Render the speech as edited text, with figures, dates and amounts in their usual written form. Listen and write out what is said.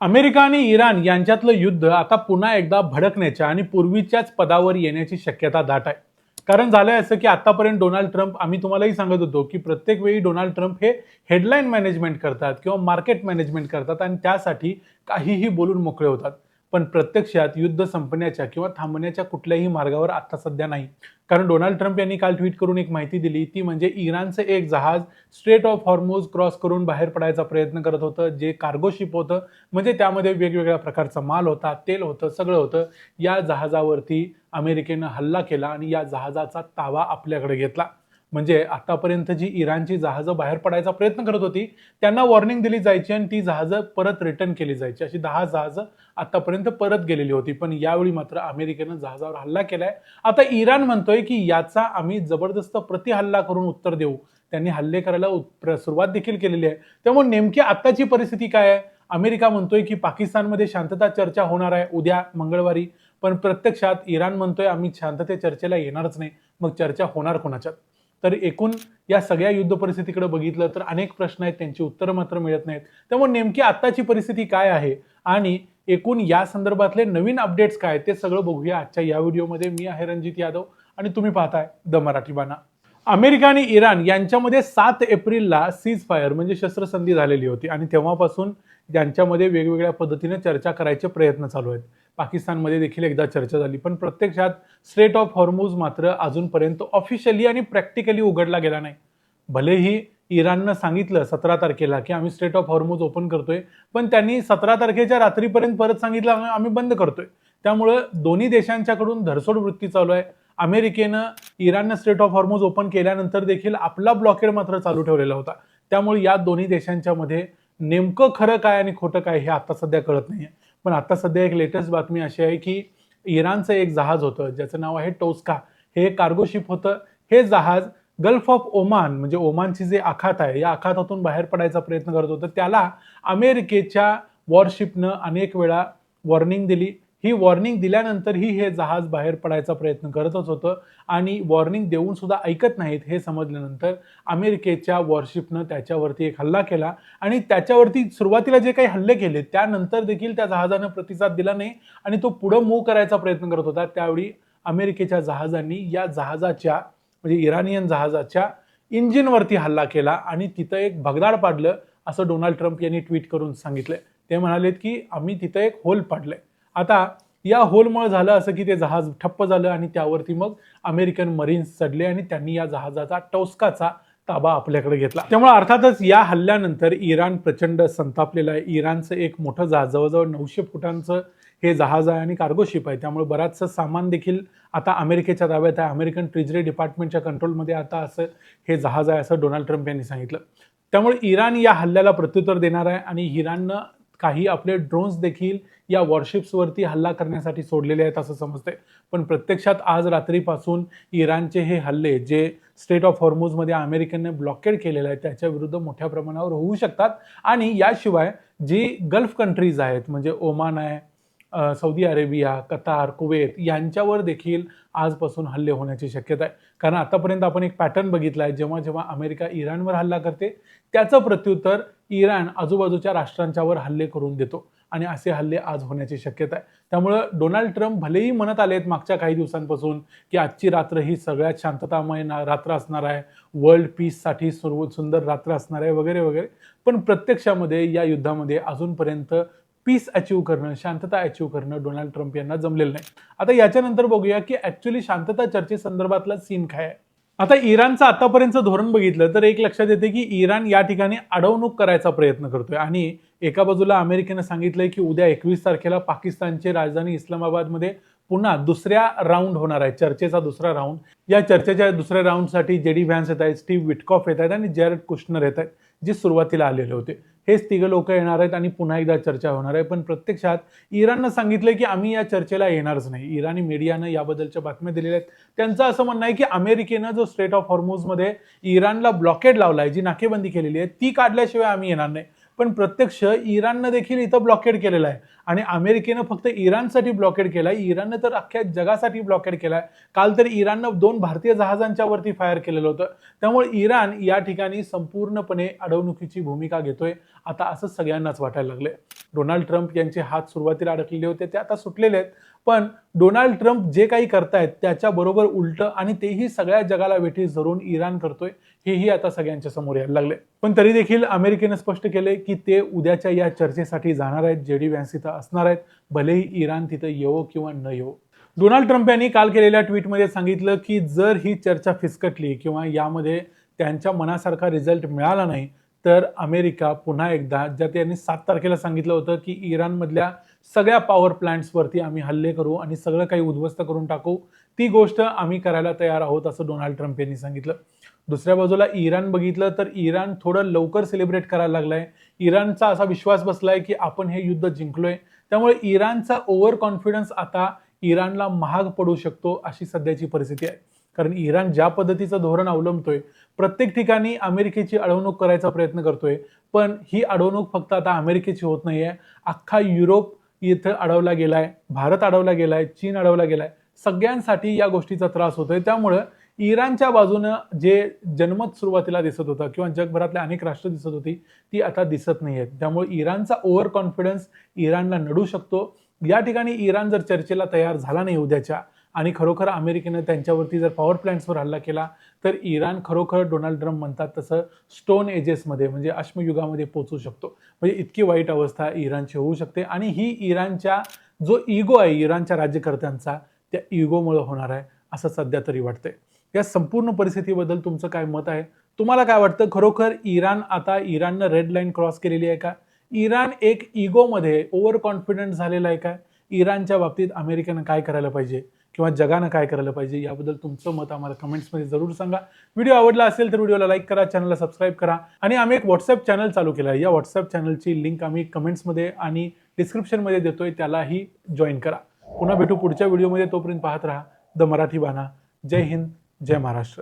America आणि Iran यांच्यातलं युद्ध आता पुन्हा एकदा भडकण्याच्या आणि पूर्वीच्याच पदावर येण्याची शक्यता दाट आहे. कारण झालंय असं की आतापर्यंत डोनाल्ड ट्रम्प, आम्ही तुम्हालाही सांगत होतो की प्रत्येक वेळी डोनाल्ड ट्रम्प हे हेडलाईन मॅनेजमेंट करतात किंवा मार्केट मॅनेजमेंट करतात आणि त्यासाठी काहीही बोलून मोकळे होतात. पण प्रत्यक्षात युद्ध संपण्याच्या किंवा थांबण्याच्या कुठल्याही मार्गावर आता सध्या नाही. कारण डोनाल्ड ट्रम्प यांनी काल ट्विट करून एक माहिती दिली, ती म्हणजे इराणचं एक जहाज स्ट्रेट ऑफ हॉर्मुझ क्रॉस करून बाहेर पडायचा प्रयत्न करत होतं, जे कार्गो शिप होतं. म्हणजे त्यामध्ये वेगवेगळ्या प्रकारचा माल होता, तेल होतं, सगळं होतं. या जहाजावरती अमेरिकेनं हल्ला केला आणि या जहाजाचा ताबा आपल्याकडे घेतला. म्हणजे आतापर्यंत जी इराणची जहाजं बाहेर पडायचा प्रयत्न करत होती, त्यांना वॉर्निंग दिली जायची आणि ती जहाजं परत रिटर्न केली जायची. अशी 10 जहाजं आतापर्यंत परत गेलेली होती. पण यावेळी मात्र अमेरिकेनं जहाजावर हल्ला केलाय. आता इराण म्हणतोय की याचा आम्ही जबरदस्त प्रतिहल्ला करून उत्तर देऊ. त्यांनी हल्ले करायला सुरुवात देखील केलेली आहे. त्यामुळे नेमकी आत्ताची परिस्थिती काय आहे? अमेरिका म्हणतोय की पाकिस्तानमध्ये शांतता चर्चा होणार आहे उद्या मंगळवारी. पण प्रत्यक्षात इराण म्हणतोय आम्ही शांतते चर्चेला येणारच नाही. मग चर्चा होणार कोणाच्यात? तर एकूण या सगळ्या युद्ध परिस्थितीकडे बघितलं तर अनेक प्रश्न आहेत, त्यांची उत्तरं मात्र मिळत नाहीत. त्यामुळे नेमकी आत्ताची परिस्थिती काय आहे आणि एकूण या संदर्भातले नवीन अपडेट्स काय ते सगळं बघूया आजच्या या व्हिडिओमध्ये. मी आहे रणजित यादव आणि तुम्ही पाहताय द मराठी बाणा. अमेरिका आणि इराण यांच्यामध्ये 7 एप्रिलला सीज फायर म्हणजे शस्त्रसंधी झालेली होती आणि तेव्हापासून यांच्यामध्ये वेगवेगळ्या पद्धतीने चर्चा करायचे प्रयत्न चालू आहेत. पाकिस्तानमध्ये देखील एकदा चर्चा झाली, पण प्रत्यक्षात स्ट्रेट ऑफ हॉर्मुझ मात्र अजूनपर्यंत ऑफिशियली आणि प्रॅक्टिकली उघडला गेला नाही. भलेही इराणनं सांगितलं 17 तारखेला की आम्ही स्ट्रेट ऑफ हॉर्मुझ ओपन करतोय, पण त्यांनी 17 तारखेच्या रात्रीपर्यंत परत सांगितलं आम्ही बंद करतोय. त्यामुळं दोन्ही देशांच्याकडून धरसोड वृत्ती चालू आहे. अमेरिकेनं इराणनं स्ट्रेट ऑफ हॉर्मुझ ओपन केल्यानंतर देखील आपला ब्लॉकेड मात्र चालू ठेवलेला होता. त्यामुळे या दोन्ही देशांच्या मध्ये नेमकं खरं काय आणि खोटं काय हे आता सध्या कळत नाहीये. पण आता सध्या एक लेटेस्ट बातमी अशी आहे की इराणचं एक जहाज होतं ज्याचं नाव आहे टोस्का. हे कार्गो शिप होतं. हे जहाज गल्फ ऑफ ओमान म्हणजे ओमानची जे आखात आहे या आखातातून बाहेर पडायचा प्रयत्न करत होतं. त्याला अमेरिकेच्या वॉरशिपनं अनेक वेळा वॉर्निंग दिली. ही वॉर्निंग दिल्यानंतरही हे जहाज बाहेर पडायचा प्रयत्न करतच होतं आणि वॉर्निंग देऊन सुद्धा ऐकत नाहीत हे समजल्यानंतर अमेरिकेच्या वॉरशिपनं त्याच्यावरती एक हल्ला केला आणि त्याच्यावरती सुरुवातीला जे काही हल्ले केले त्यानंतर देखील त्या जहाजानं प्रतिसाद दिला नाही आणि तो पुढं मूव्ह करायचा प्रयत्न करत होता. त्यावेळी अमेरिकेच्या जहाजांनी या जहाजाच्या म्हणजे इराणियन जहाजाच्या इंजिनवरती हल्ला केला आणि तिथं एक भगदाड पाडलं असं डोनाल्ड ट्रम्प यांनी ट्विट करून सांगितलंय. ते म्हणालेत की आम्ही तिथं एक होल पाडलंय. आता या होलमुळे झालं असं की ते जहाज ठप्प झालं आणि त्यावरती मग अमेरिकन मरीन्स चढले आणि त्यांनी या जहाजाचा टोस्काचा ताबा आपल्याकडे घेतला. त्यामुळे अर्थातच या हल्ल्यानंतर इराण प्रचंड संतापलेलं आहे. इराणचं एक मोठं जहाज जवळजवळ 900 फुटांचं हे जहाज आहे आणि कार्गो शिप आहे. त्यामुळे बराचसं सामान देखील आता अमेरिकेच्या ताब्यात आहे. अमेरिकन ट्रेजरी डिपार्टमेंटच्या कंट्रोलमध्ये आता असं हे जहाज आहे असं डोनाल्ड ट्रम्प यांनी सांगितलं. त्यामुळे इराण या हल्ल्याला प्रत्युत्तर देणार आहे आणि इराणनं काही आपले ड्रोन्स देखील या वॉरशिप्सवरती हल्ला करण्यासाठी सोडलेले आहेत असं समजतंय. पण प्रत्यक्षात आज रात्रीपासून इराणचे हे हल्ले जे स्ट्रेट ऑफ हॉर्मुझमध्ये अमेरिकेने ब्लॉकेड केलेलं आहे त्याच्या विरुद्ध मोठ्या प्रमाणावर होऊ शकतात. आणि याशिवाय जी गल्फ कंट्रीज आहेत म्हणजे ओमान आहे, सौदी अरेबिया, कतार, कुवेत यांच्यावर देखील आजपासून हल्ले होण्याची शक्यता आहे. कारण आतापर्यंत आपण एक पॅटर्न बघितला आहे, जेव्हा जेव्हा अमेरिका इराणवर हल्ला करते त्याचं प्रत्युत्तर इराण आजूबाजूच्या राष्ट्रांच्यावर हल्ले करून देतो आणि असे हल्ले आज होण्याची शक्यता आहे. त्यामुळं डोनाल्ड ट्रम्प भलेही म्हणत आलेत मागच्या काही दिवसांपासून की आजची रात्र ही सगळ्यात शांततामय रात्र असणार आहे, वर्ल्ड पीससाठी सुंदर रात्र असणार आहे वगैरे वगैरे, पण प्रत्यक्षामध्ये या युद्धामध्ये अजूनपर्यंत पीस अचीव करणं, शांतता अचीव करणं डोनाल्ड ट्रम्प यांना जमलेलं नाही. आता याच्यानंतर बघूया की ऍक्च्युली शांतता चर्चेसंदर्भातला सीन काय आहे. आता इराणचं आतापर्यंतचं धोरण बघितलं तर एक लक्षात येते की इराण या ठिकाणी अडवणूक करायचा प्रयत्न करतोय आणि एका बाजूला अमेरिकेनं सांगितलंय की उद्या 21 तारखेला पाकिस्तानची राजधानी इस्लामाबादमध्ये पुन्हा दुसऱ्या राऊंड होणार आहे, चर्चेचा दुसरा राऊंड. या चर्चेच्या दुसऱ्या राऊंडसाठी जेडी व्हॅन्स येत आहेत, स्टीव्ह विटकॉफ येत आहेत आणि जॅरेड कुशनर येत आहेत, जे सुरुवातीला आलेले होते. हेच तिघं लोक येणार आहेत आणि पुन्हा एकदा चर्चा होणार आहे. पण प्रत्यक्षात इराणनं सांगितलंय की आम्ही या चर्चेला येणारच नाही. इराणी मीडियानं याबद्दलच्या बातम्या दिलेल्या आहेत. त्यांचं असं म्हणणं आहे की अमेरिकेनं जो स्ट्रेट ऑफ हॉर्मुझमध्ये इराणला ब्लॉकेड लावलाय, जी नाकेबंदी केलेली आहे ती काढल्याशिवाय आम्ही येणार नाही. पण प्रत्यक्ष इराणनं देखील इथं ब्लॉकेड केलेलं आहे आणि अमेरिकेनं फक्त इराणसाठी ब्लॉकेड केलाय, इराणनं तर अख्ख्या जगासाठी ब्लॉकेड केलाय. काल तर इराणनं 2 भारतीय जहाजांच्या वरती फायर केलेलं होतं. त्यामुळे इराण या ठिकाणी संपूर्णपणे अडवणुकीची भूमिका घेतोय आता असं सगळ्यांनाच वाटायला लागले. डोनाल्ड ट्रम्प यांचे हात सुरुवातीला अडकलेले होते, ते आता सुटलेले आहेत. पण डोनाल्ड ट्रम्प जे काही करतायत त्याच्याबरोबर उलटं, आणि तेही सगळ्या जगाला वेठीस धरून इराण करतोय, हेही आता सगळ्यांच्या समोर यायला लागले. पण तरी देखील अमेरिकेनं स्पष्ट केले की ते उद्याच्या या चर्चेसाठी जाणार आहेत. JD व्हॅन्स तिथं असणार आहेत, भलेही इराण तिथं येवो किंवा न येवो. डोनाल्ड ट्रम्प यांनी काल केलेल्या ट्विटमध्ये सांगितलं की जर ही चर्चा फिसकटली किंवा यामध्ये त्यांच्या मनासारखा रिझल्ट मिळाला नाही, तर अमेरिका पुन्हा एकदा, ज्या त्यांनी 7 तारखेला सांगितलं होतं की इराणमधल्या सगळ्या पॉवर प्लांट्सवरती आम्ही हल्ले करू आणि सगळं काही उद्ध्वस्त करून टाकू, ती गोष्ट आम्ही करायला तयार आहोत, असं डोनाल्ड ट्रम्प यांनी सांगितलं. दुसऱ्या बाजूला इराण बघितलं तर इराण थोडं लवकर सेलिब्रेट करायला लागलाय. इराणचा असा विश्वास बसलाय की आपण हे युद्ध जिंकलोय. त्यामुळे इराणचा ओव्हर कॉन्फिडन्स आता इराणला महाग पडू शकतो, अशी सध्याची परिस्थिती आहे. कारण इराण ज्या पद्धतीचं धोरण अवलंबतोय, प्रत्येक ठिकाणी अमेरिकेची अडवणूक करायचा प्रयत्न करतोय, पण ही अडवणूक फक्त आता अमेरिकेची होत नाहीये, अख्खा युरोप इथं अडवला गेलाय, भारत अडवला गेलाय, चीन अडवला गेलाय. सगळ्यांसाठी या गोष्टीचा त्रास होतोय. त्यामुळं इराणच्या बाजूनं जे जनमत सुरुवातीला दिसत होतं किंवा जगभरातल्या अनेक राष्ट्र दिसत होती, ती आता दिसत नाहीयेत. त्यामुळे इराणचा ओव्हर कॉन्फिडन्स इराणला नडू शकतो. या ठिकाणी इराण जर चर्चेला तयार झाला नाही उद्याच्या, आणि खरोखर अमेरिकेनं त्यांच्यावरती जर पॉवर प्लांट्सवर हल्ला केला, तर इराण खरोखर डोनाल्ड ट्रम्प म्हणतात तसं स्टोन एजेसमध्ये, म्हणजे अश्मयुगामध्ये पोहोचू शकतो. म्हणजे इतकी वाईट अवस्था इराणची होऊ शकते. आणि ही इराणच्या जो इगो आहे इराणच्या राज्यकर्त्यांचा, त्या इगोमुळे होणार आहे, असं सध्या तरी वाटतंय. या संपूर्ण परिस्थितीबद्दल तुमचं काय मत आहे? तुम्हाला काय वाटतं, खरोखर इराणनं रेड लाईन क्रॉस केलेली आहे का? इराण एक इगोमध्ये ओव्हर कॉन्फिडंट झालेला आहे का? इराणच्या बाबतीत अमेरिकेनं काय करायला पाहिजे किंवा जगानं काय करायला पाहिजे, याबद्दल तुमचं मत आम्हाला कमेंट्समध्ये जरूर सांगा. व्हिडिओ आवडला असेल तर व्हिडिओला लाईक करा, चॅनलला सबस्क्राईब करा. आणि आम्ही एक व्हॉट्सअप चॅनल चालू केला आहे. या व्हॉट्सअप चॅनलची लिंक आम्ही कमेंट्समध्ये आणि डिस्क्रिप्शनमध्ये देतोय, त्यालाही जॉईन करा. पुन्हा भेटू पुढच्या व्हिडिओमध्ये. तोपर्यंत पाहत राहा द मराठी बाणा. जय हिंद, जय महाराष्ट्र.